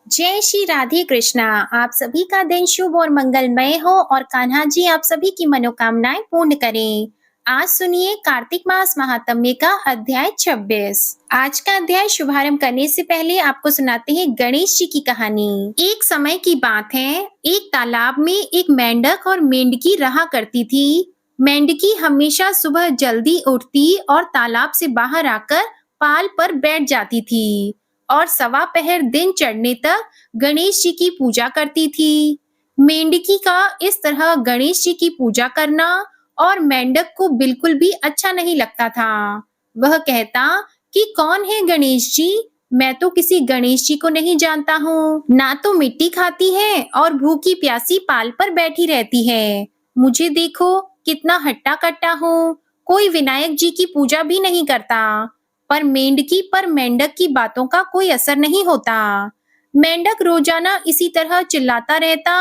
जय श्री राधे कृष्णा। आप सभी का दिन शुभ और मंगलमय हो और कान्हा जी आप सभी की मनोकामनाएं पूर्ण करें। आज सुनिए कार्तिक मास महात्म्य का अध्याय 26। आज का अध्याय शुभारंभ करने से पहले आपको सुनाते हैं गणेश जी की कहानी। एक समय की बात है, एक तालाब में एक मेंढक और मेंढकी रहा करती थी। मेंढकी हमेशा सुबह जल्दी उठती और तालाब से बाहर आकर पाल पर बैठ जाती थी और सवा पहर दिन चढ़ने तक गणेश जी की पूजा करती थी। मेंढकी का इस तरह गणेश जी की पूजा करना और मेंढक को बिल्कुल भी अच्छा नहीं लगता था। वह कहता कि कौन है गणेश जी? मैं तो किसी गणेश जी को नहीं जानता हूँ। ना तो मिट्टी खाती है और भूखी प्यासी पाल पर बैठी रहती है। मुझे देखो कितना हट्टा कट्टा हूँ। कोई विनायक जी की पूजा भी नहीं करता। पर मेंढकी पर मेंढक की बातों का कोई असर नहीं होता। मेंढक रोजाना इसी तरह चिल्लाता रहता।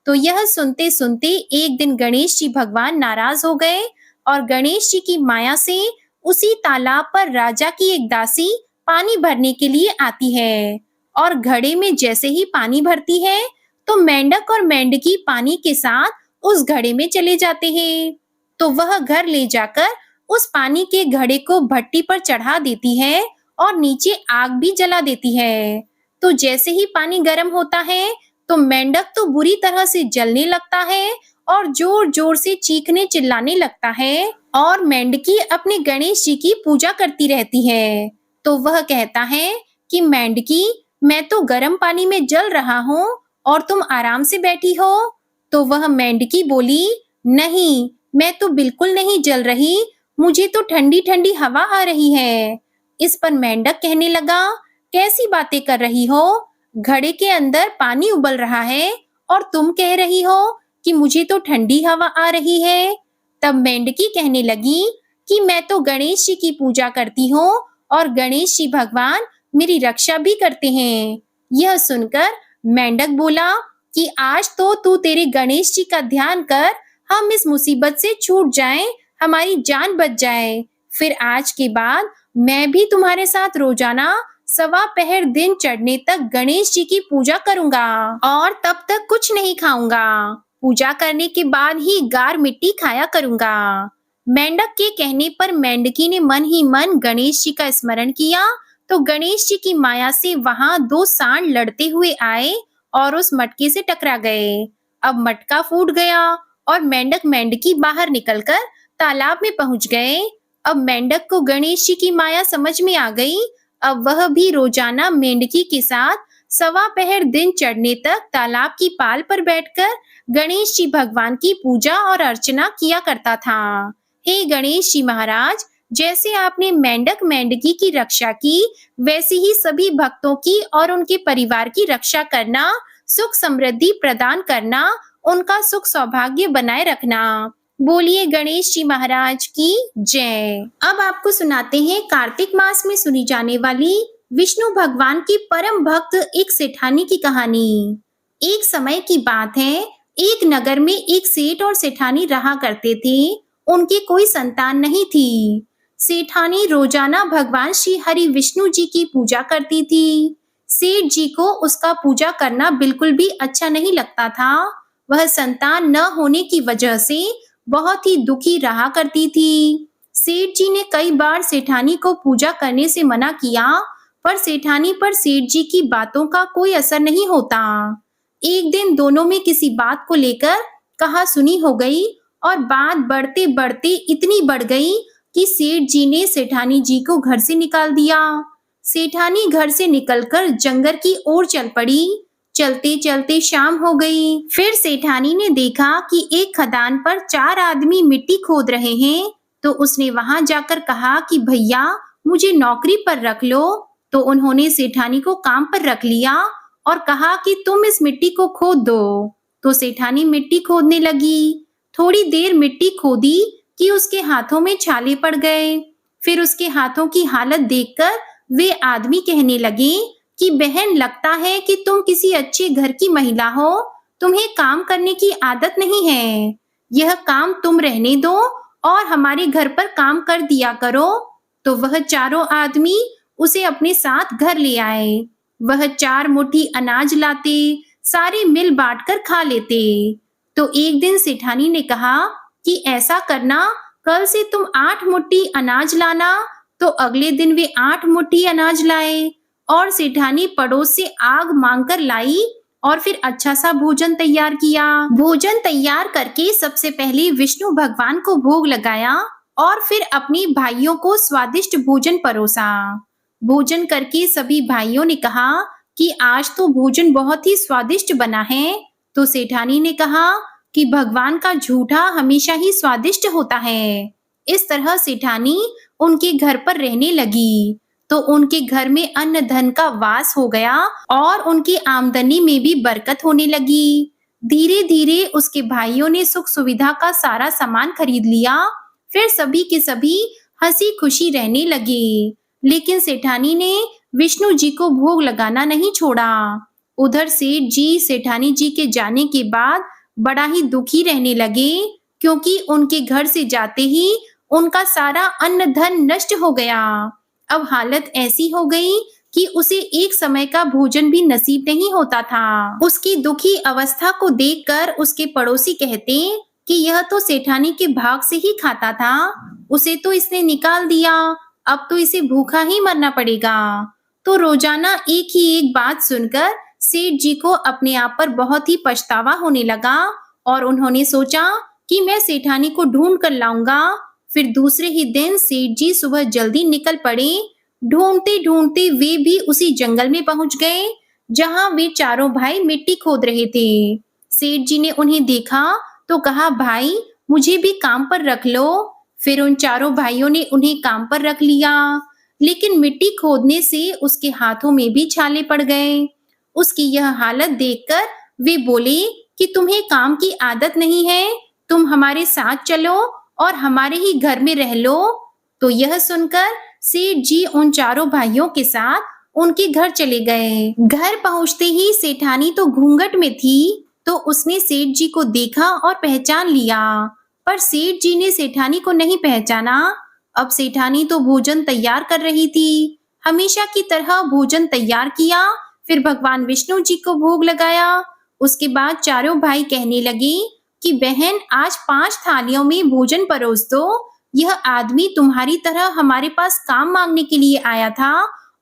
तो यह सुनते सुनते एक दिन गणेश जी भगवान नाराज हो गए और गणेश जी की माया से उसी तालाब पर राजा की एक दासी पानी भरने के लिए आती है और घड़े में जैसे ही पानी भरती है तो मेंढक और मेंढकी पानी के साथ उस घड़े में चले जाते हैं। तो वह घर ले जाकर उस पानी के घड़े को भट्टी पर चढ़ा देती है और नीचे आग भी जला देती है। तो जैसे ही पानी गर्म होता है तो मेंढक तो बुरी तरह से जलने लगता है और जोर जोर से चीखने चिल्लाने लगता है और मेंढकी अपने गणेश जी की पूजा करती रहती है। तो वह कहता है कि मेंढकी, मैं तो गर्म पानी में जल रहा हूँ और तुम आराम से बैठी हो। तो वह मेंढकी बोली, नहीं, मैं तो बिल्कुल नहीं जल रही, मुझे तो ठंडी ठंडी हवा आ रही है। इस पर मेंढक कहने लगा, कैसी बातें कर रही हो? घड़े के अंदर पानी उबल रहा है और तुम कह रही हो कि मुझे तो ठंडी हवा आ रही है। तब मेंढकी कहने लगी कि मैं तो गणेश जी की पूजा करती हूँ और गणेश जी भगवान मेरी रक्षा भी करते हैं। यह सुनकर मेंढक बोला कि आज तो तू तेरे गणेश जी का ध्यान कर, हम इस मुसीबत से छूट जाएं, हमारी जान बच जाए। फिर आज के बाद मैं भी तुम्हारे साथ रोजाना सवा पहर दिन चढ़ने तक गणेश जी की पूजा करूंगा और तब तक कुछ नहीं खाऊंगा। पूजा करने के बाद ही गार मिट्टी खाया करूंगा। मेंढक के कहने पर मेंढकी ने मन ही मन गणेश जी का स्मरण किया। तो गणेश जी की माया से वहां दो सांड लड़ते हुए आए और उस मटके से टकरा गए। अब मटका फूट गया और मेंढक मेंढकी बाहर निकलकर तालाब में पहुंच गए। अब मेंढक को गणेश जी की माया समझ में आ गई। अब वह भी रोजाना मेंढकी के साथ सवा पहर दिन चढ़ने तक तालाब की पाल पर बैठकर गणेश जी भगवान की पूजा और अर्चना किया करता था। हे गणेश जी महाराज, जैसे आपने मेंढक मेंढकी की रक्षा की, वैसे ही सभी भक्तों की और उनके परिवार की रक्षा करना, सुख समृद्धि प्रदान करना, उनका सुख सौभाग्य बनाए रखना। बोलिए गणेश जी महाराज की जय। अब आपको सुनाते हैं कार्तिक मास में सुनी जाने वाली विष्णु भगवान की परम भक्त एक सेठानी की कहानी। एक समय की बात है, एक नगर में एक सेठ और सेठानी रहा करते थे। उनकी कोई संतान नहीं थी। सेठानी रोजाना भगवान श्री हरि विष्णु जी की पूजा करती थी। सेठ जी को उसका पूजा करना बिल्कुल भी अच्छा नहीं लगता था। वह संतान न होने की वजह से बहुत ही दुखी रहा करती थी। सेठ जी ने कई बार सेठानी को पूजा करने से मना किया, पर सेठानी पर सेठ जी की बातों का कोई असर नहीं होता। एक दिन दोनों में किसी बात को लेकर कहा सुनी हो गई और बात बढ़ते बढ़ते इतनी बढ़ गई कि सेठ जी ने सेठानी जी को घर से निकाल दिया। सेठानी घर से निकलकर जंगल की ओर चल पड़ी। चलते चलते शाम हो गई। फिर सेठानी ने देखा कि एक खदान पर चार आदमी मिट्टी खोद रहे हैं। तो उसने वहां जाकर कहा कि भैया, मुझे नौकरी पर रख लो। तो उन्होंने सेठानी को काम पर रख लिया और कहा कि तुम इस मिट्टी को खोद दो। तो सेठानी मिट्टी खोदने लगी। थोड़ी देर मिट्टी खोदी कि उसके हाथों में छाले पड़ गए। फिर उसके हाथों की हालत देखकर वे आदमी कहने लगे कि बहन, लगता है कि तुम किसी अच्छे घर की महिला हो, तुम्हें काम करने की आदत नहीं है। यह काम तुम रहने दो और हमारे घर पर काम कर दिया करो। तो वह चारों आदमी उसे अपने साथ घर ले आए। वह 4 मुट्ठी अनाज लाते, सारे मिल बांटकर खा लेते। तो एक दिन सेठानी ने कहा कि ऐसा करना, कल से तुम 8 मुट्ठी अनाज लाना। तो अगले दिन वे 8 मुट्ठी अनाज लाए और सेठानी पड़ोस से आग मांगकर लाई और फिर अच्छा सा भोजन तैयार किया। भोजन तैयार करके सबसे पहले विष्णु भगवान को भोग लगाया और फिर अपने भाइयों को स्वादिष्ट भोजन परोसा। भोजन करके सभी भाइयों ने कहा कि आज तो भोजन बहुत ही स्वादिष्ट बना है। तो सेठानी ने कहा कि भगवान का झूठा हमेशा ही स्वादिष्ट होता है। इस तरह सेठानी उनके घर पर रहने लगी। तो उनके घर में अन्न धन का वास हो गया और उनकी आमदनी में भी बरकत होने लगी। धीरे धीरे उसके भाइयों ने सुख सुविधा का सारा सामान खरीद लिया। फिर सभी के सभी हंसी खुशी रहने लगे। लेकिन सेठानी ने विष्णु जी को भोग लगाना नहीं छोड़ा। उधर सेठ जी सेठानी जी के जाने के बाद बड़ा ही दुखी रहने लगे, क्योंकि उनके घर से जाते ही उनका सारा अन्न धन नष्ट हो गया। अब हालत ऐसी हो गई कि उसे एक समय का भोजन भी नसीब नहीं होता था। उसकी दुखी अवस्था को देखकर उसके पड़ोसी कहते कि यह तो सेठानी के भाग से ही खाता था, उसे तो इसने निकाल दिया, अब तो इसे भूखा ही मरना पड़ेगा। तो रोजाना एक ही एक बात सुनकर सेठ जी को अपने आप पर बहुत ही पछतावा होने लगा और उन्होंने सोचा कि मैं सेठानी को ढूंढ कर लाऊंगा। फिर दूसरे ही दिन सेठ जी सुबह जल्दी निकल पड़े। ढूंढते ढूंढते वे भी उसी जंगल में पहुंच गए जहां वे चारों भाई मिट्टी खोद रहे थे। सेठ जी ने उन्हें देखा तो कहा, भाई मुझे भी काम पर रख लो। फिर उन चारों भाइयों ने उन्हें काम पर रख लिया, लेकिन मिट्टी खोदने से उसके हाथों में भी छाले पड़ गए। उसकी यह हालत देखकर वे बोले कि तुम्हें काम की आदत नहीं है, तुम हमारे साथ चलो और हमारे ही घर में रह लो। तो यह सुनकर सेठ जी उन चारों भाइयों के साथ उनके घर चले गए। घर पहुंचते ही सेठानी तो घूंघट में थी, तो उसने सेठ जी को देखा और पहचान लिया, पर सेठ जी ने सेठानी को नहीं पहचाना। अब सेठानी तो भोजन तैयार कर रही थी। हमेशा की तरह भोजन तैयार किया, फिर भगवान विष्णु जी को भोग लगाया। उसके बाद चारों भाई कहने लगे कि बहन, आज 5 थालियों में भोजन परोस दो। यह आदमी तुम्हारी तरह हमारे पास काम मांगने के लिए आया था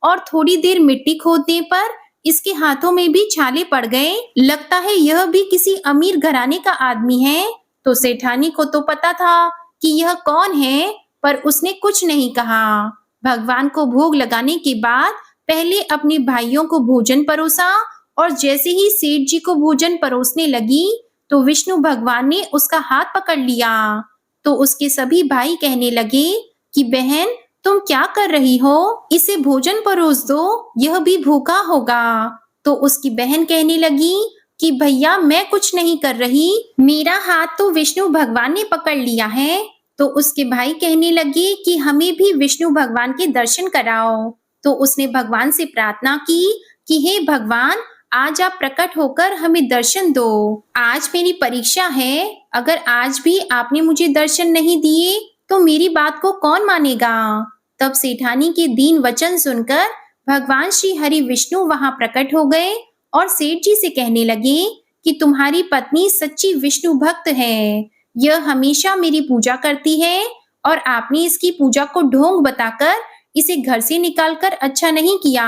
और थोड़ी देर मिट्टी खोदने पर इसके हाथों में भी छाले पड़ गए। लगता है यह भी किसी अमीर घराने का आदमी है। तो सेठानी को तो पता था कि यह कौन है, पर उसने कुछ नहीं कहा। भगवान को भोग लगाने के बाद पहले अपने भाइयों को भोजन परोसा और जैसे ही सेठ जी को भोजन परोसने लगी तो विष्णु भगवान ने उसका हाथ पकड़ लिया। तो उसके सभी भाई कहने लगे कि बहन, तुम क्या कर रही हो? इसे भोजन परोस दो, यह भी भूखा होगा। तो उसकी बहन कहने लगी कि भैया, मैं कुछ नहीं कर रही, मेरा हाथ तो विष्णु भगवान ने पकड़ लिया है। तो उसके भाई कहने लगे कि हमें भी विष्णु भगवान के दर्शन कराओ। तो उसने भगवान से प्रार्थना की कि हे भगवान, आज आप प्रकट होकर हमें दर्शन दो। आज मेरी परीक्षा है, अगर आज भी आपने मुझे दर्शन नहीं दिए तो मेरी बात को कौन मानेगा। तब सेठानी के दीन वचन सुनकर भगवान श्री हरि विष्णु वहां प्रकट हो गए और सेठ जी से कहने लगे कि तुम्हारी पत्नी सच्ची विष्णु भक्त है, यह हमेशा मेरी पूजा करती है और आपने इसकी पूजा को ढोंग बताकर इसे घर से निकालकर अच्छा नहीं किया।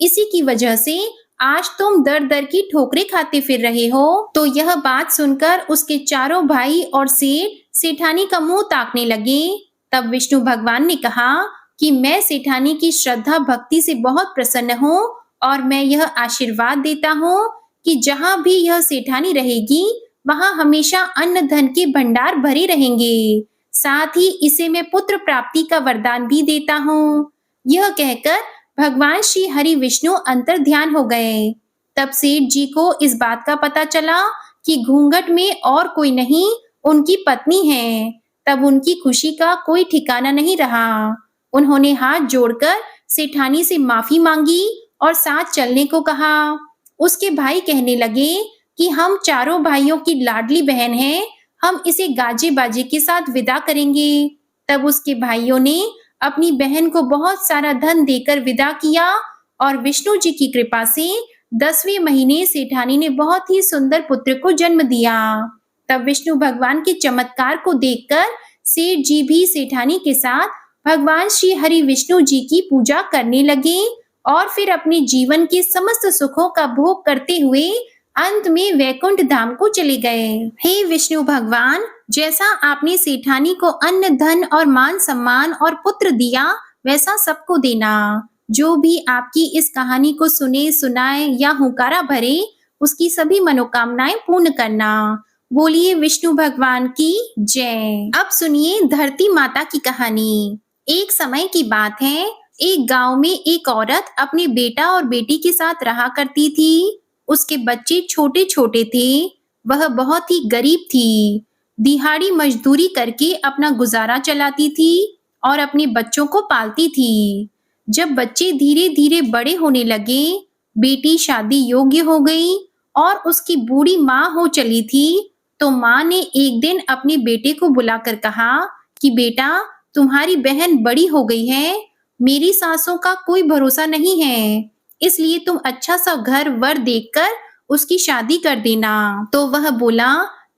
इसी की वजह से आज तुम दर दर की ठोकरें खाते फिर रहे हो। तो यह बात सुनकर उसके चारों भाई और सेठ सेठानी का मुंह ताकने लगे। तब विष्णु भगवान ने कहा कि मैं सेठानी की श्रद्धा भक्ति से बहुत प्रसन्न हूँ और मैं यह आशीर्वाद देता हूँ कि जहाँ भी यह सेठानी रहेगी वहाँ हमेशा अन्न धन के भंडार भरे रहेंगे। साथ ही इसे मैं पुत्र प्राप्ति का वरदान भी देता हूँ। यह कहकर भगवान श्री हरि विष्णु अंतर ध्यान हो गए। तब सेठ जी को इस बात का पता चला कि घूंघट में और कोई नहीं, उनकी पत्नी है। तब उनकी खुशी का कोई ठिकाना नहीं रहा। उन्होंने हाथ जोड़कर सेठानी से माफी मांगी और साथ चलने को कहा। उसके भाई कहने लगे कि हम चारों भाइयों की लाडली बहन है, हम इसे गाजे बाजे के साथ विदा करेंगे। तब उसके भाइयों ने अपनी बहन को बहुत सारा धन देकर विदा किया और विष्णु जी की कृपा से 10वें महीने सेठानी ने बहुत ही सुंदर पुत्र को जन्म दिया। तब विष्णु भगवान के चमत्कार को देखकर सेठ जी भी सेठानी के साथ भगवान श्री हरि विष्णु जी की पूजा करने लगे और फिर अपने जीवन के समस्त सुखों का भोग करते हुए अंत में वैकुंठ धाम को चले गए। हे विष्णु भगवान, जैसा आपने सेठानी को अन्न धन और मान सम्मान और पुत्र दिया, वैसा सबको देना। जो भी आपकी इस कहानी को सुने, सुनाए या हुंकारा भरे, उसकी सभी मनोकामनाएं पूर्ण करना। बोलिए विष्णु भगवान की जय। अब सुनिए धरती माता की कहानी। एक समय की बात है, एक गांव में एक औरत अपने बेटा और बेटी के साथ रहा करती थी। उसके बच्चे छोटे छोटे थे। वह बहुत ही गरीब थी। दिहाड़ी मजदूरी करके अपना गुजारा चलाती थी और अपने बच्चों को पालती थी। जब बच्चे धीरे धीरे बड़े होने लगे, बेटी शादी योग्य हो गई और उसकी बूढ़ी माँ हो चली थी, तो माँ ने एक दिन अपने बेटे को बुलाकर कहा कि बेटा, तुम्हारी बहन बड़ी हो गई है, मेरी सासों का कोई भरोसा नहीं है, इसलिए तुम अच्छा सा घर वर देखकर उसकी शादी कर देना। तो वह बोला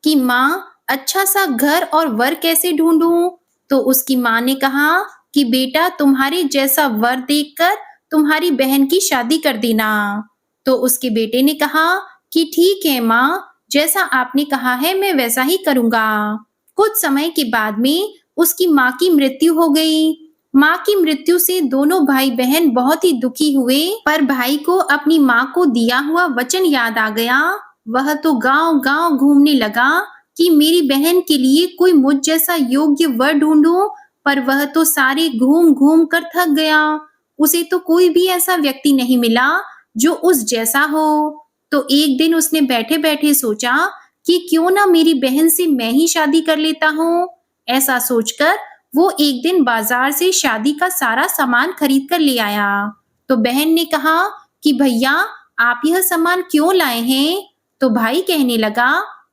कि माँ, अच्छा सा घर और वर कैसे ढूंढूं? तो उसकी माँ ने कहा कि बेटा, तुम्हारे जैसा वर देखकर तुम्हारी बहन की शादी कर देना। तो उसके बेटे ने कहा कि ठीक है माँ, जैसा आपने कहा है मैं वैसा ही करूंगा। कुछ समय के बाद में उसकी माँ की मृत्यु हो गई। माँ की मृत्यु से दोनों भाई बहन बहुत ही दुखी हुए, पर भाई को अपनी माँ को दिया हुआ वचन याद आ गया। वह तो गांव गांव घूमने लगा कि मेरी बहन के लिए कोई मुझ जैसा योग्य वर ढूंढूं, पर वह तो सारे घूम घूम कर थक गया। उसे तो कोई भी ऐसा व्यक्ति नहीं मिला जो उस जैसा हो। तो एक दिन उसने बैठे बैठे सोचा कि क्यों ना मेरी बहन से मैं ही शादी कर लेता हूँ। ऐसा सोचकर वो एक दिन बाजार से शादी का सारा सामान खरीद कर ले आया। तो बहन ने कहा कि भैया, आप यह सामान क्यों लाए हैं? तो भाई कहने लगा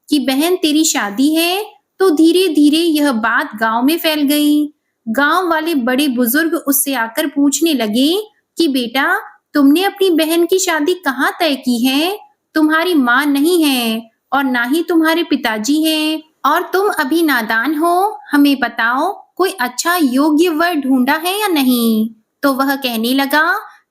कि बहन, तेरी शादी है। तो धीरे धीरे यह बात गांव में फैल गई। गांव वाले बड़े बुजुर्ग उससे आकर पूछने लगे कि बेटा, तुमने अपनी बहन की शादी कहाँ तय की है? तुम्हारी माँ नहीं है और ना ही तुम्हारे पिताजी हैं, और तुम अभी नादान हो। हमें बताओ, कोई अच्छा योग्य वर ढूंढा है या नहीं? तो वह कहने लगा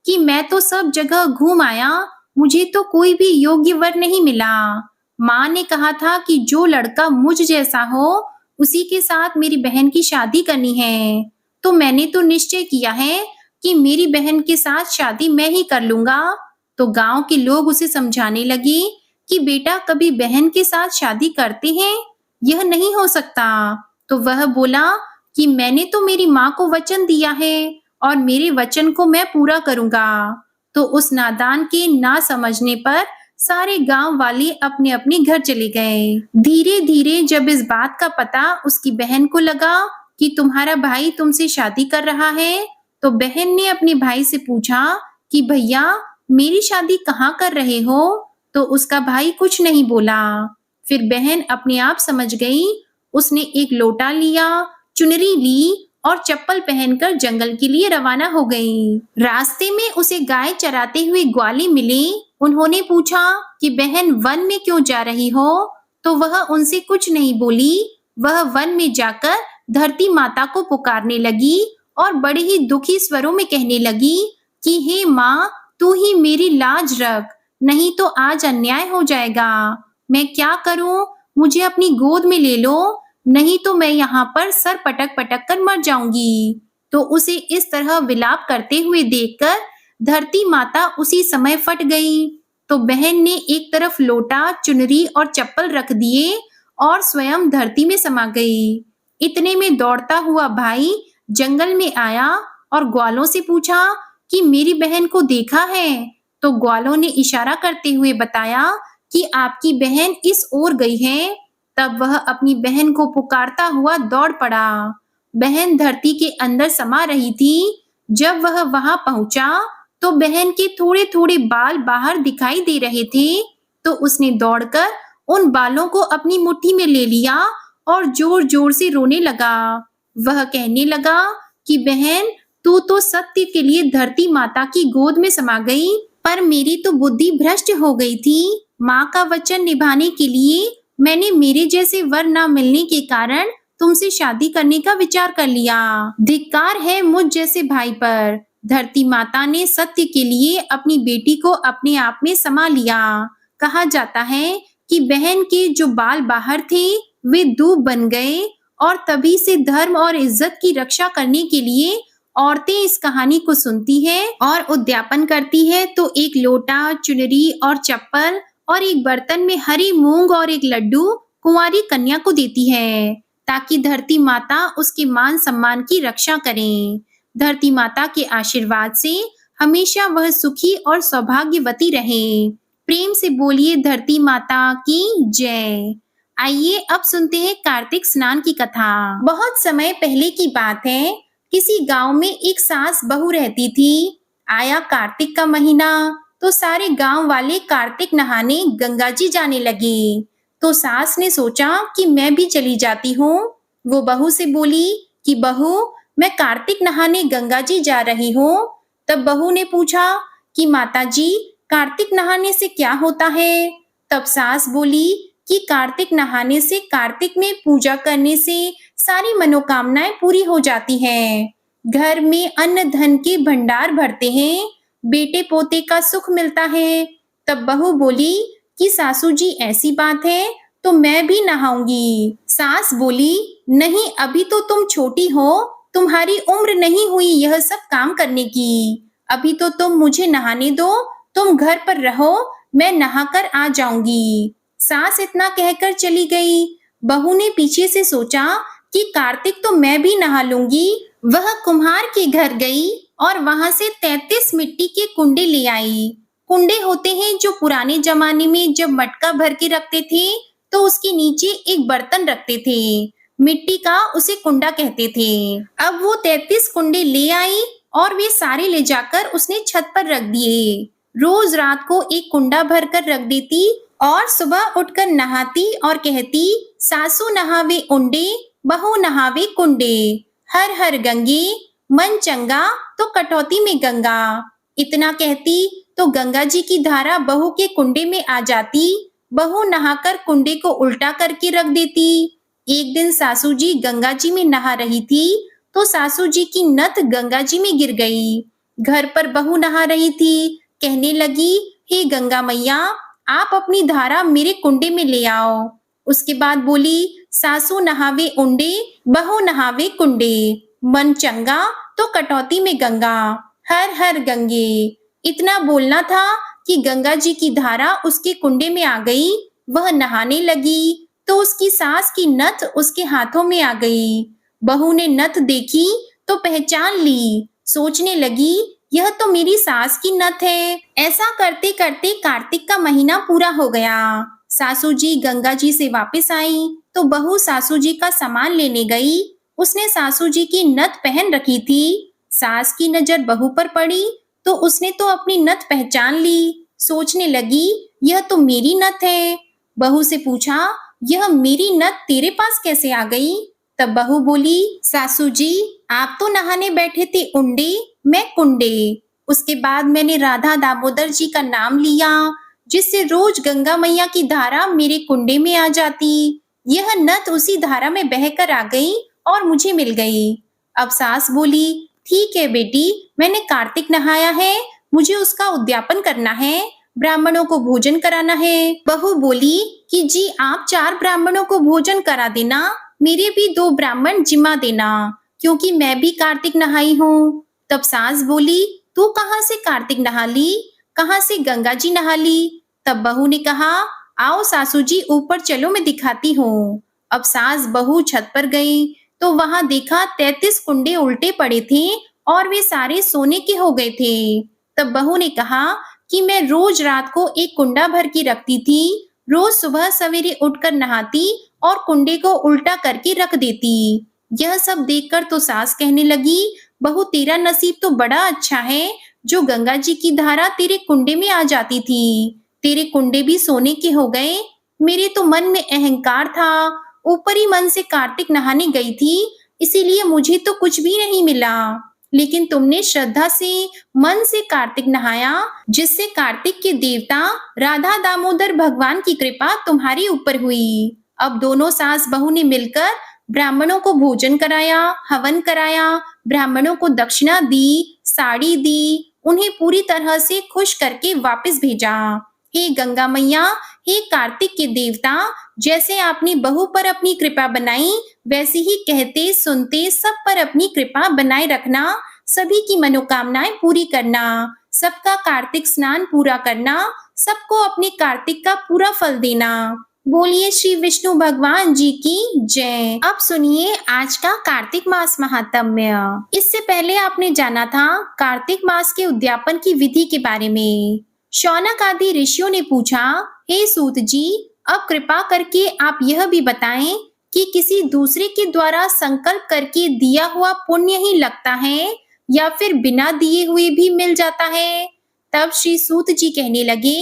कि मैं तो सब जगह घूम आया, मुझे तो कोई भी योग्य वर नहीं मिला। माँ ने कहा था कि जो लड़का मुझ जैसा हो उसी के साथ मेरी बहन की शादी करनी है। तो मैंने तो निश्चय किया है कि मेरी बहन के साथ शादी मैं ही कर लूंगा। तो गांव के लोग उसे समझाने लगे कि बेटा, कभी बहन के साथ शादी करते हैं, यह नहीं हो सकता। तो वह बोला कि मैंने तो मेरी माँ को वचन दिया है और मेरे वचन को मैं पूरा करूंगा। तो उस नादान के ना समझने पर सारे गांव वाले अपने अपने घर चले गए। धीरे धीरे जब इस बात का पता उसकी बहन को लगा कि तुम्हारा भाई तुमसे शादी कर रहा है, तो बहन ने अपने भाई से पूछा कि भैया, मेरी शादी कहाँ कर रहे हो? तो उसका भाई कुछ नहीं बोला। फिर बहन अपने आप समझ गई। उसने एक लोटा लिया, चुनरी ली और चप्पल पहनकर जंगल के लिए रवाना हो गई। रास्ते में उसे गाय चराते हुए ग्वाले मिले। उन्होंने पूछा कि बहन, वन में क्यों जा रही हो? तो वह उनसे कुछ नहीं बोली। वह वन में जाकर धरती माता को पुकारने लगी और बड़े ही दुखी स्वरों में कहने लगी कि हे माँ, तू ही मेरी लाज रख, नहीं तो आज अन्याय हो जाएगा। मैं क्या करूं? मुझे अपनी गोद में ले लो, नहीं तो मैं यहाँ पर सर पटक पटक कर मर जाऊंगी। तो उसे इस तरह विलाप करते हुए देखकर धरती माता उसी समय फट गई। तो बहन ने एक तरफ लोटा, चुनरी और चप्पल रख दिए और स्वयं धरती में समा गई। इतने में दौड़ता हुआ भाई जंगल में आया और ग्वालों से पूछा कि मेरी बहन को देखा है? तो ग्वालों ने इशारा करते हुए बताया कि आपकी बहन इस ओर गई है। तब वह अपनी बहन को पुकारता हुआ दौड़ पड़ा। बहन धरती के अंदर समा रही थी। जब वह वहां पहुंचा तो बहन के थोड़े थोड़े बाल बाहर दिखाई दे रहे थे। तो उसने दौड़कर उन बालों को अपनी मुट्ठी में ले लिया और जोर जोर से रोने लगा। वह कहने लगा कि बहन, तू तो सत्य के लिए धरती माता की गोद में समा गई, पर मेरी तो बुद्धि भ्रष्ट हो गई थी। माँ का वचन निभाने के लिए मैंने मेरे जैसे वर न मिलने के कारण तुमसे शादी करने का विचार कर लिया। धिक्कार है मुझ जैसे भाई पर। धरती माता ने सत्य के लिए अपनी बेटी को अपने आप में समा लिया। कहा जाता है कि बहन के जो बाल बाहर थे वे दूब बन गए, और तभी से धर्म और इज्जत की रक्षा करने के लिए औरतें इस कहानी को सुनती है और उद्यापन करती है तो एक लोटा, चुनरी और चप्पल और एक बर्तन में हरी मूंग और एक लड्डू कुंवारी कन्या को देती है, ताकि धरती माता उसके मान सम्मान की रक्षा करें। धरती माता के आशीर्वाद से हमेशा वह सुखी और सौभाग्यवती रहे। प्रेम से बोलिए धरती माता की जय। आइए अब सुनते हैं कार्तिक स्नान की कथा। बहुत समय पहले की बात है। किसी गांव में एक सास बहू रहती थी। आया कार्तिक का महीना तो सारे गांव वाले कार्तिक नहाने गंगा जी जाने लगे। तो सास ने सोचा कि मैं भी चली जाती हूँ। वो बहू से बोली कि बहू, मैं कार्तिक नहाने गंगा जी जा रही हूँ। तब बहू ने पूछा कि माता जी, कार्तिक नहाने से क्या होता है? तब सास बोली कि कार्तिक नहाने से, कार्तिक में पूजा करने से सारी मनोकामनाएं पूरी हो जाती हैं। घर में अन्न धन के भंडार भरते हैं, बेटे पोते का सुख मिलता है। तब बहू बोली कि सासू जी, ऐसी बात है तो मैं भी नहाऊंगी। सास बोली, नहीं, अभी तो तुम छोटी हो, तुम्हारी उम्र नहीं हुई यह सब काम करने की। अभी तो तुम मुझे नहाने दो, तुम घर पर रहो, मैं नहाकर आ जाऊंगी। सास इतना कहकर चली गई। बहू ने पीछे से सोचा कि कार्तिक तो मैं भी नहा लूंगी। वह कुम्हार के घर गई और वहां से 33 मिट्टी के कुंडे ले आई। कुंडे होते हैं जो पुराने जमाने में जब मटका भर के रखते थे तो उसके नीचे एक बर्तन रखते थे, मिट्टी का, उसे कुंडा कहते थे। अब वो 33 कुंडे ले आई और वे सारे ले जाकर उसने छत पर रख दिए। रोज रात को एक कुंडा भर कर रख देती और सुबह उठकर नहाती और कहती, सासू नहावे उंडे, बहू नहावे कुंडे, हर हर गंगे, मन चंगा तो कटौती में गंगा। इतना कहती तो गंगा जी की धारा बहू के कुंडे में आ जाती। बहू नहाकर कुंडे को उल्टा करके रख देती। एक दिन सासू जी गंगा जी में नहा रही थी तो सासू जी की नथ गंगा जी में गिर गई। घर पर बहू नहा रही थी, कहने लगी, हे गंगा मैया, आप अपनी धारा मेरे कुंडे में ले आओ। उसके बाद बोली, सासू नहावे उंडे, बहू नहावे कुंडे, मन चंगा तो कटौती में गंगा, हर हर गंगे। इतना बोलना था कि गंगा जी की धारा उसके कुंडे में आ गई। वह नहाने लगी तो उसकी सास की नथ उसके हाथों में आ गई। बहू ने नथ देखी तो पहचान ली, सोचने लगी, यह तो मेरी सास की नथ है। ऐसा करते करते कार्तिक का महीना पूरा हो गया। सासू जी गंगा जी से वापस आई तो बहू सासू जी का सामान लेने गई। उसने सासू जी की नथ पहन रखी थी। सास की नजर बहू पर पड़ी तो उसने तो अपनी नथ पहचान ली, सोचने लगी, यह तो मेरी नथ है। बहू से पूछा, यह मेरी नथ तेरे पास कैसे आ गई? तब बहू बोली, सासू जी, आप तो नहाने बैठे थे उंडे, मैं कुंडे। उसके बाद मैंने राधा दामोदर जी का नाम लिया, जिससे रोज गंगा मैया की धारा मेरे कुंडे में आ जाती। यह नथ उसी धारा में बहकर आ गई और मुझे मिल गई। अब सास बोली, ठीक है बेटी, मैंने कार्तिक नहाया है, मुझे उसका उद्यापन करना है, ब्राह्मणों को भोजन कराना है। बहू बोली कि जी, आप 4 ब्राह्मणों को भोजन करा देना, मेरे भी 2 ब्राह्मण जिम्मा देना, क्योंकि मैं भी कार्तिक नहाई हूँ। तब सास बोली, तू कहाँ से कार्तिक नहा ली, कहाँ से गंगा जी नहा ली? तब बहू ने कहा, आओ सासू जी, ऊपर चलो, मैं दिखाती हूँ। अब सास बहू छत पर गई तो वहां देखा 33 कुंडे उल्टे पड़े थे और वे सारे सोने के हो गए थे। तब बहू ने कहा कि मैं रोज रात को एक कुंडा भर के रखती थी, रोज सुबह सवेरे उठकर नहाती और कुंडे को उल्टा करके रख देती। यह सब देखकर तो सास कहने लगी, बहू, तेरा नसीब तो बड़ा अच्छा है, जो गंगा जी की धारा तेरे कुंडे में आ जाती थी। तेरे कुंडे भी सोने के हो गए। मेरे तो मन में अहंकार था, ऊपरी मन से कार्तिक नहाने गई थी, इसीलिए मुझे तो कुछ भी नहीं मिला। लेकिन तुमने श्रद्धा से मन से कार्तिक नहाया, जिससे कार्तिक के देवता राधा दामोदर भगवान की कृपा तुम्हारी ऊपर हुई। अब दोनों सास बहू ने मिलकर ब्राह्मणों को भोजन कराया, हवन कराया, ब्राह्मणों को दक्षिणा दी, साड़ी दी, उन्हें पूरी तरह से खुश करके वापस भेजा। हे गंगा मैया, हे कार्तिक के देवता, जैसे आपने बहू पर अपनी कृपा बनाई, वैसे ही कहते सुनते सब पर अपनी कृपा बनाए रखना, सभी की मनोकामनाएं पूरी करना, सबका कार्तिक स्नान पूरा करना, सबको अपने कार्तिक का पूरा फल देना। बोलिए श्री विष्णु भगवान जी की जय। अब सुनिए आज का कार्तिक मास महात्म्य। इससे पहले आपने जाना था कार्तिक मास के उद्यापन की विधि के बारे में। शौनक आदि ऋषियों ने पूछा, हे सूत जी, अब कृपा करके आप यह भी बताएं कि किसी दूसरे के द्वारा संकल्प करके दिया हुआ पुण्य ही लगता है या फिर बिना दिए हुए भी मिल जाता है। तब श्री सूत जी कहने लगे,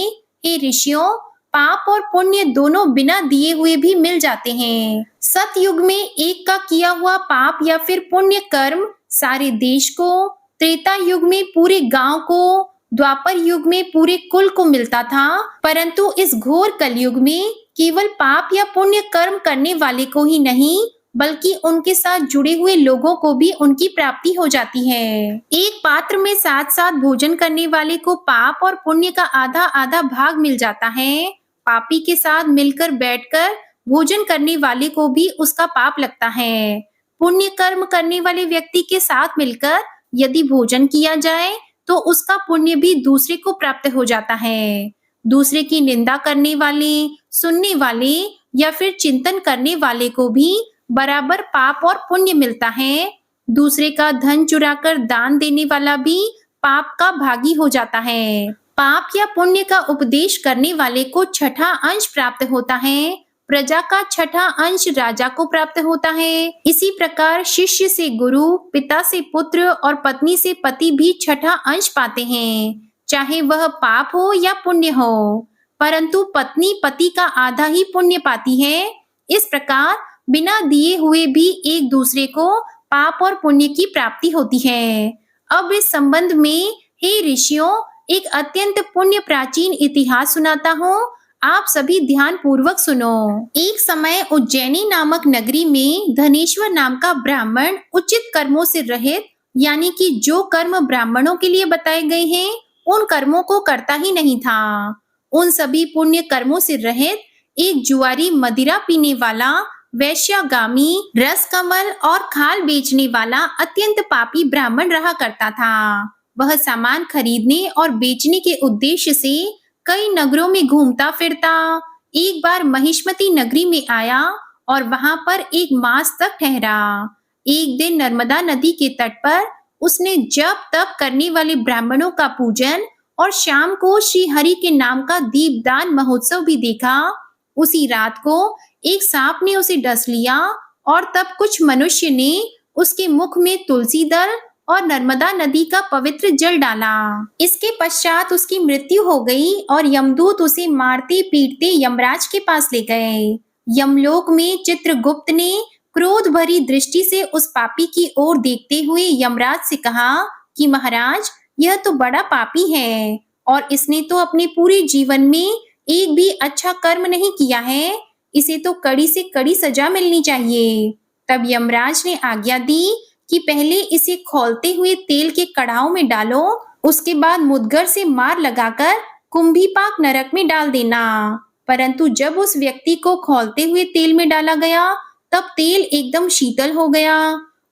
हे ऋषियों, पाप और पुण्य दोनों बिना दिए हुए भी मिल जाते हैं। सतयुग में एक का किया हुआ पाप या फिर पुण्य कर्म सारे देश को, त्रेता युग में पूरे गांव को, द्वापर युग में पूरे कुल को मिलता था, परंतु इस घोर कलयुग में केवल पाप या पुण्य कर्म करने वाले को ही नहीं, बल्कि उनके साथ जुड़े हुए लोगों को भी उनकी प्राप्ति हो जाती है। एक पात्र में साथ साथ भोजन करने वाले को पाप और पुण्य का आधा आधा भाग मिल जाता है। पापी के साथ मिलकर बैठकर भोजन करने वाले को भी उसका पाप लगता है। पुण्य कर्म करने वाले व्यक्ति के साथ मिलकर यदि भोजन किया जाए तो उसका पुण्य भी दूसरे को प्राप्त हो जाता है। दूसरे की निंदा करने वाले, सुनने वाले या फिर चिंतन करने वाले को भी बराबर पाप और पुण्य मिलता है। दूसरे का धन चुराकर दान देने वाला भी पाप का भागी हो जाता है। पाप या पुण्य का उपदेश करने वाले को छठा अंश प्राप्त होता है। प्रजा का छठा अंश राजा को प्राप्त होता है। इसी प्रकार शिष्य से गुरु, पिता से पुत्र और पत्नी से पति भी छठा अंश पाते हैं, चाहे वह पाप हो या पुण्य हो। परंतु पत्नी पति का आधा ही पुण्य पाती है। इस प्रकार बिना दिए हुए भी एक दूसरे को पाप और पुण्य की प्राप्ति होती है। अब इस संबंध में हे ऋषियों, एक अत्यंत पुण्य प्राचीन इतिहास सुनाता हूँ, आप सभी ध्यान पूर्वक सुनो। एक समय उज्जैनी नामक नगरी में धनेश्वर नाम का ब्राह्मण उचित कर्मों से रहित, यानी कि जो कर्म ब्राह्मणों के लिए बताए गए हैं उन कर्मों को करता ही नहीं था। उन सभी पुण्य कर्मों से रहित एक जुआरी, मदिरा पीने वाला, वैश्यागामी, रसकमल और खाल बेचने वाला अत्यंत पापी ब्राह्मण रहा करता था। वह सामान खरीदने और बेचने के उद्देश्य से कई नगरों में घूमता फिरता। एक बार महिष्मती नगरी में आया और वहां पर एक मास तक ठहरा। एक दिन नर्मदा नदी के तट पर उसने जप तप करने वाले ब्राह्मणों का पूजन और शाम को श्री हरि के नाम का दीपदान महोत्सव भी देखा। उसी रात को एक सांप ने उसे डस लिया और तब कुछ मनुष्य ने उसके मुख में तुलसी दल और नर्मदा नदी का पवित्र जल डाला। इसके पश्चात उसकी मृत्यु हो गई और यमदूत उसे मारते पीटते यमराज के पास ले गए। यमलोक में चित्रगुप्त ने क्रोध भरी दृष्टि से उस पापी की ओर देखते हुए यमराज से कहा कि महाराज, यह तो बड़ा पापी है और इसने तो अपने पूरे जीवन में एक भी अच्छा कर्म नहीं किया है। इसे तो कड़ी से कड़ी सजा मिलनी चाहिए। तब यमराज ने आज्ञा दी कि पहले इसे खौलते हुए तेल के कड़ाव में डालो, उसके बाद मुद्गर से मार लगाकर कुंभीपाक नरक में डाल देना। परंतु जब उस व्यक्ति को खौलते हुए तेल में डाला गया तब तेल एकदम शीतल हो गया।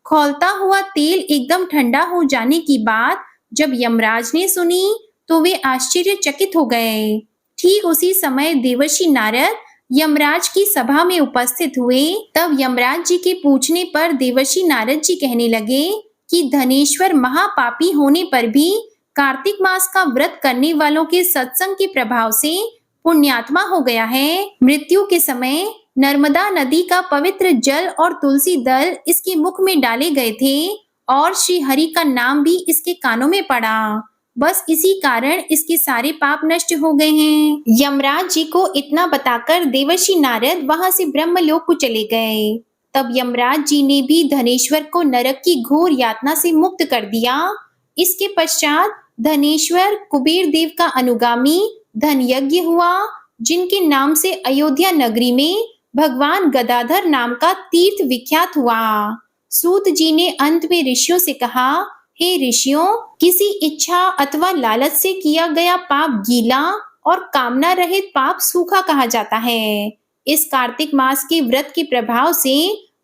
खौलता हुआ तेल एकदम ठंडा हो जाने की बात जब यमराज ने सुनी तो वे आश्चर्यचकित हो गए। ठीक उसी समय देवर्षि नारद यमराज की सभा में उपस्थित हुए। तब यमराज जी के पूछने पर देवर्षि नारद जी कहने लगे कि धनेश्वर महापापी होने पर भी कार्तिक मास का व्रत करने वालों के सत्संग के प्रभाव से पुण्यात्मा हो गया है। मृत्यु के समय नर्मदा नदी का पवित्र जल और तुलसी दल इसके मुख में डाले गए थे और श्री हरि का नाम भी इसके कानों में पड़ा। बस इसी कारण इसके सारे पाप नष्ट हो गए हैं। यमराज जी को इतना बताकर देवर्षि नारद वहां से ब्रह्मलोक को चले गए। तब यमराज जी ने भी धनेश्वर को नरक की घोर यातना से मुक्त कर दिया। इसके पश्चात धनेश्वर कुबेर देव का अनुगामी धन यज्ञ हुआ, जिनके नाम से अयोध्या नगरी में भगवान गदाधर नाम का तीर्थ विख्यात हुआ। सूत जी ने अंत में ऋषियों से कहा, हे ऋषियों, किसी इच्छा अथवा लालच से किया गया पाप गीला और कामना रहित पाप सूखा कहा जाता है। इस कार्तिक मास के व्रत के प्रभाव से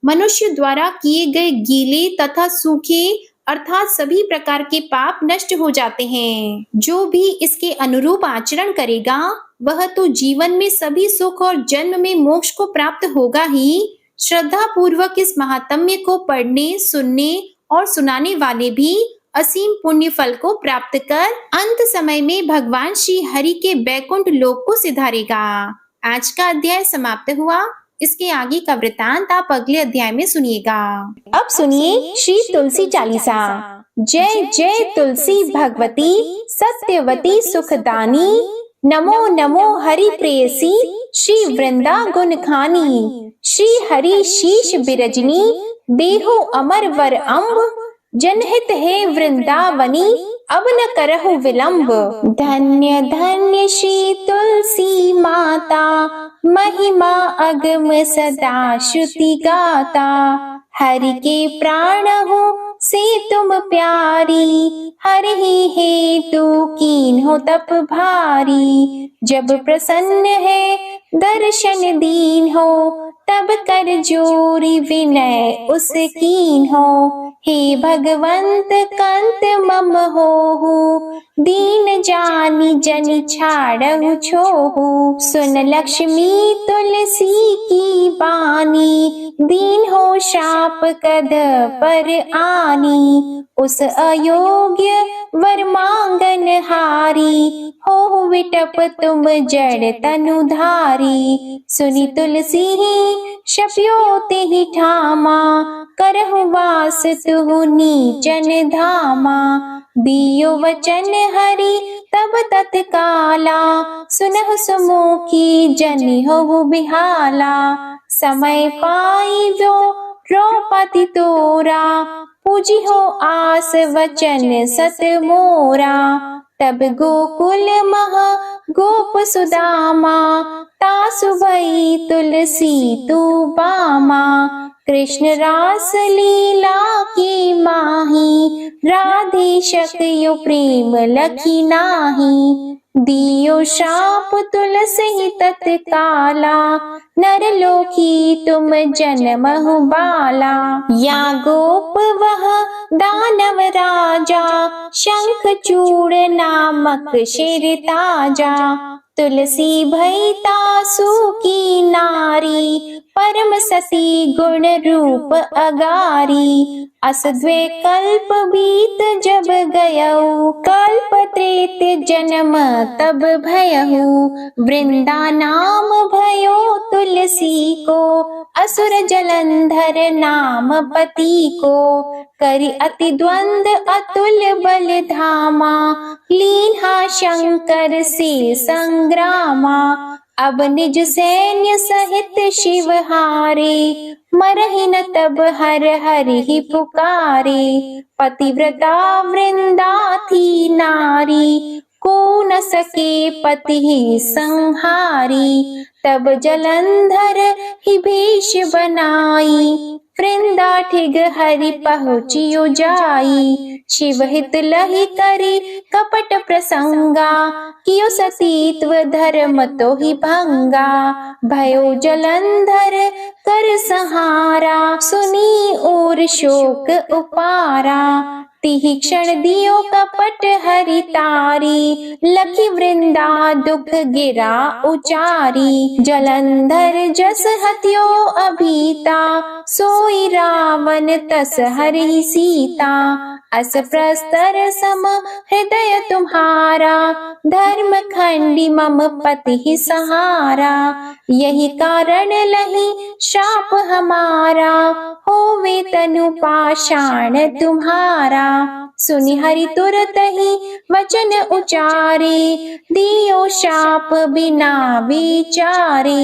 मनुष्य द्वारा किए गए गीले तथा सूखे अर्थात सभी प्रकार के पाप नष्ट हो जाते हैं। जो भी इसके अनुरूप आचरण करेगा वह तो जीवन में सभी सुख और जन्म में मोक्ष को प्राप्त होगा ही, श्रद्धा पूर्वक इस महात्म्य को पढ़ने, सुनने और सुनाने वाले भी असीम पुण्य फल को प्राप्त कर अंत समय में भगवान श्री हरि के बैकुंठ लोक को सिधारेगा। आज का अध्याय समाप्त हुआ। इसके आगे का वृतांत आप अगले अध्याय में सुनिएगा। अब सुनिए श्री तुलसी चालीसा। जय जय तुलसी भगवती सत्यवती सुखदानी, नमो नमो हरि प्रेयसी श्री वृंदा गुण खानी। श्री हरि शीश बिरजनी देहो अमर वर अम्ब, जनहित है वृंदावनी अब न करहु विलंब। धन्य धन्य श्री तुलसी माता, महिमा अगम सदा श्रुति गाता। हरि के प्राण हो से तुम प्यारी, हरि ही हेतु कीन हो तप भारी। जब प्रसन्न है दर्शन दीन हो, तब कर जोरी विनय उस कीन हो। हे भगवंत कंत मम होहु, दीन जानी जन छाड़हु छोहु। सुन लक्ष्मी तुलसी की बानी, दीन हो शाप कद पर आनी। उस अयोग्य वर मांगन हारी, हो विटप तुम जड़ तनुधारी। सुनी तुलसी ही शप्यो तेहि ठामा, करहु वास तुहु नीचन धामा। दियो वचन हरि तब तत्काला, सुनहु सुमुखी जनि होहु बिहाला। समय पाई वो द्रौपदी तोरा, पूजी हो आस वचन सत मोरा। तब गोकुल महा गोप सुदामा, तासु भई तुलसी तू बामा। कृष्ण रास लीला की माही, राधे शक्यो प्रेम लखी नाही। दियो शाप तुलसी तत्काला, नर लोकी तुम जन्महु बाला। या गोप वह दानव राजा, शंख चूड़ नामक शिर ताजा। तुलसी भई तासु की नारी, परम सती गुण रूप अगारी। अस द्वे कल्प बीत जब गयऊ, कल्प त्रेत जन्म तब भयहु। वृंदा नाम भयो तुलसी को, असुर जलंधर नाम पति को। करि अति द्वंद अतुल बल धामा, लीन्हा शंकर से संग्रामा। अब निज सैन्य सहित शिव हारे, मरहि न तब हर हरि ही पुकारे। पतिव्रता वृंदा थी नारी, को न सके पति ही संहारी। तब जलंधर ही भेष बनाई, वृंदा ठिग हरि पहुँचियो जाई। शिव हित लहि करी कपट प्रसंगा, कियो सतीत्व धर्म तो ही भंगा। भयो जलंधर कर सहारा, सुनी और शोक उपारा। तिहि क्षण दियो कपट हरि तारी, लखी वृंदा दुख गिरा उचारी। जलंधर जस हत्यो अभीता, सोई रावण तस हरि सीता। अस प्रस्तर सम हृदय तुम्हारा, धर्म खंडी मम पति सहारा। यही कारण लही श्राप हमारा, होवे तनु पाषाण तुम्हारा। सुनि हरि तुरत ही वचन उचारे, दियो शाप बिना विचारे।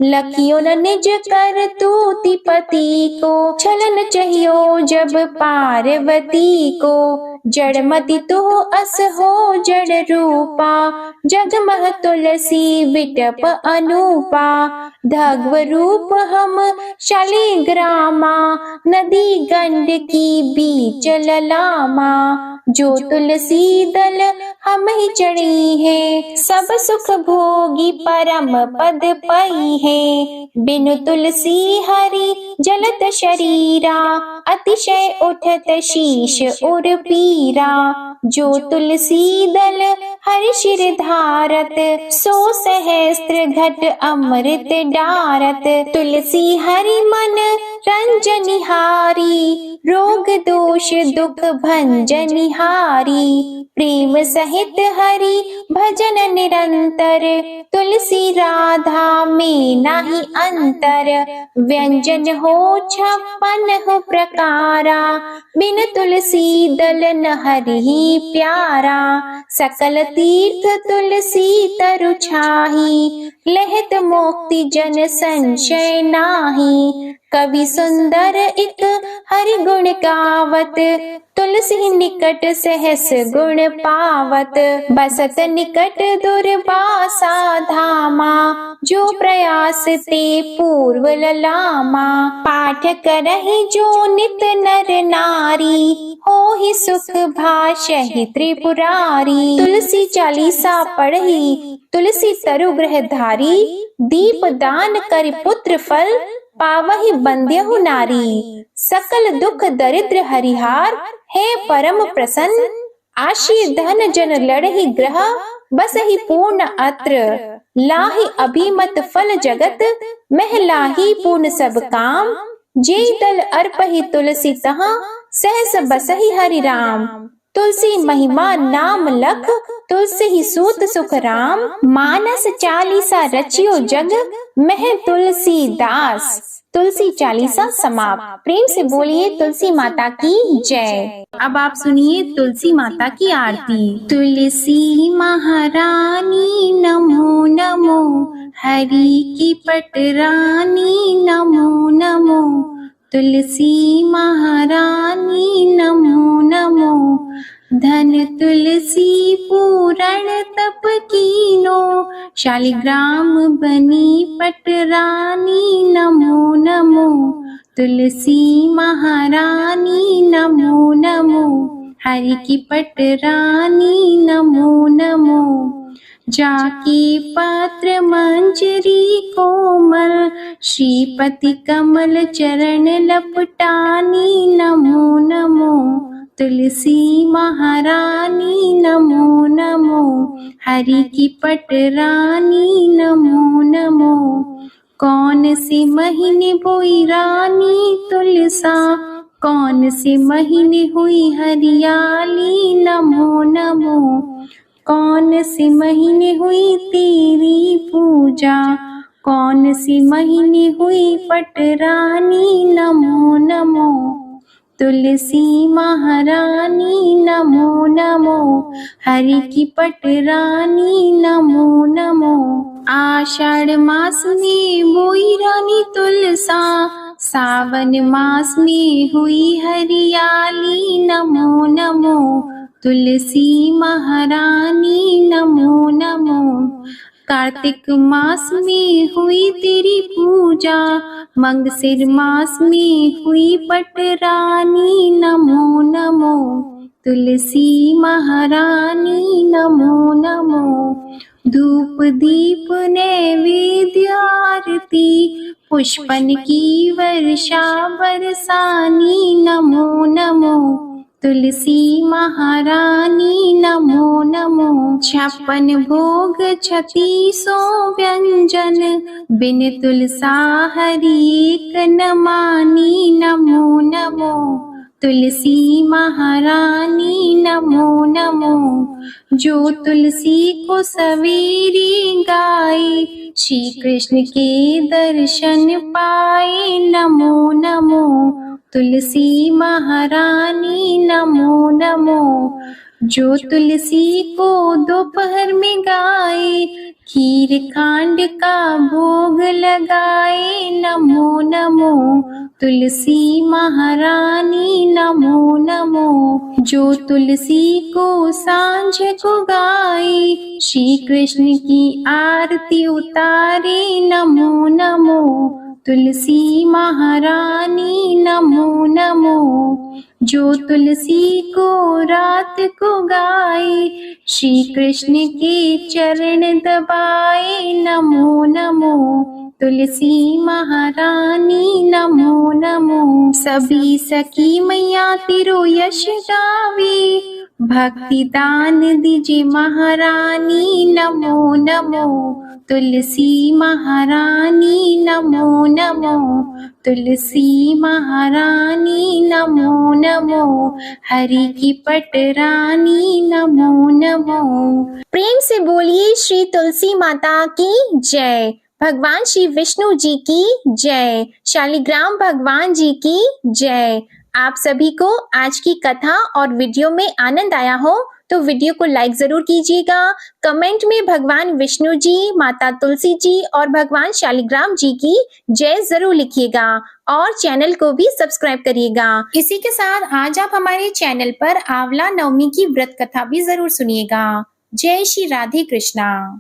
लखियो न निज कर तूति पति को, छलन चाहियो जब पार्वती को। जड़मति तो अस हो जड़ रूपा, जगमह तुलसी विटप अनूपा। धग्व रूप हम शालिग्रामा, नदी गंड की बीच ललामा। जो तुलसी दल हम ही चढ़ी है, सब सुख भोगी परम पद पई है। बिनु तुलसी हरि जलत शरीरा, अतिशय उठत शीश उर पीरा। जो तुलसी दल हरि शिर धारत, सो सहस्त्र घट अमृत डारत। तुलसी हरि मन रंजनिहारी, रोग दोष दुख भंजनिहारी। प्रेम सहित हरि भजन निरंतर, तुलसी राधा में नाही अंतर। व्यंजन हो 56 प्रकारा, बिन तुलसी दल न हरि प्यारा। सकल तीर्थ तुलसी तरु छाही, लहत मोक्ति जन संशय नाही। कवि सुंदर एक हरि गुण गावत, तुलसी निकट सहस गुण पावत। बसत निकट दुर्वासा धामा, जो प्रयास ते पूर्व ललामा। पाठ करहि जो नित नर नारी, होहि सुख भाषहि त्रिपुरारी। तुलसी चालीसा पढ़ी तुलसी तरु ग्रह धारी, दीप दान कर पुत्र फल पावहि बंद्यहु नारी। सकल दुख दरिद्र हरिहार, है परम प्रसन्न। आशी धन जन लड़हि ग्रह, बसहि पूर्ण अत्र। लाहि अभिमत फल जगत, मह लाहि पूर्ण सब काम। जे दल अर्पहि तुलसी तहाँ, सहस बसहि हरि राम। तुलसी महिमा नाम लख, तुलसी ही सूत सुख राम। मानस चालीसा रचियो जग, मह तुलसी दास। तुलसी चालीसा समाप्त। प्रेम से बोलिए तुलसी माता की जय। अब आप सुनिए तुलसी माता की आरती। तुलसी महारानी नमो नमो, हरि की पटरानी नमो नमो। तुलसी महारानी नमो नमो, धन तुलसी पूरण तप कीनो। शालिग्राम बनी पटरानी नमो नमो। तुलसी महारानी नमो नमो, हरि की पटरानी नमो नमो। जाकी पत्र मंजरी कोमल, श्रीपति कमल चरण लपटानी नमो नमो। तुलसी महारानी नमो नमो, हरि की पटरानी नमो नमो। कौन से महीने बोई रानी तुलसा, कौन से महीने हुई हरियाली नमो नमो। कौन से महीने हुई तेरी पूजा, कौन से महीने हुई पटरानी नमो नमो। तुलसी महारानी नमो नमो, हरि की पटरानी नमो नमो। आषाढ़ मास में बोई रानी तुलसा, सावन मास में हुई हरियाली नमो नमो। तुलसी महारानी नमो नमो। कार्तिक मास में हुई तेरी पूजा, मंगसिर मास में हुई पटरानी नमो नमो। तुलसी महारानी नमो नमो। धूप दीप नैवेद्य आरती, पुष्पन की वर्षा बरसानी नमो नमो। तुलसी महारानी नमो नमो। 56 भोग 3600 व्यंजन, बिन तुलसा हरि एक न मानी नमो नमो। तुलसी महारानी नमो नमो। जो तुलसी को सवेरे गाए, श्री कृष्ण के दर्शन पाए। नमो नमो तुलसी महारानी नमो नमो। जो तुलसी को दोपहर में गाए, खीर खांड का भोग लगाए। नमो नमो तुलसी महारानी नमो नमो। जो तुलसी को सांझ को गाए, श्री कृष्ण की आरती उतारे। नमो नमो तुलसी महारानी नमो नमो। जो तुलसी को रात को गाए, श्री कृष्ण के चरण दबाए। नमो नमो तुलसी महारानी नमो नमो। सभी सखी मैया तेरो यश गावे, भक्ति दान दीजिए महारानी। नमो नमो तुलसी महारानी नमो नमो। तुलसी महारानी नमो नमो। हरि की पटरानी नमो नमो। प्रेम से बोलिए श्री तुलसी माता की जय। भगवान श्री विष्णु जी की जय। शालिग्राम भगवान जी की जय। आप सभी को आज की कथा और वीडियो में आनंद आया हो तो वीडियो को लाइक जरूर कीजिएगा। कमेंट में भगवान विष्णु जी, माता तुलसी जी और भगवान शालिग्राम जी की जय जरूर लिखिएगा और चैनल को भी सब्सक्राइब करिएगा। इसी के साथ आज आप हमारे चैनल पर आंवला नवमी की व्रत कथा भी जरूर सुनिएगा। जय श्री राधे कृष्णा।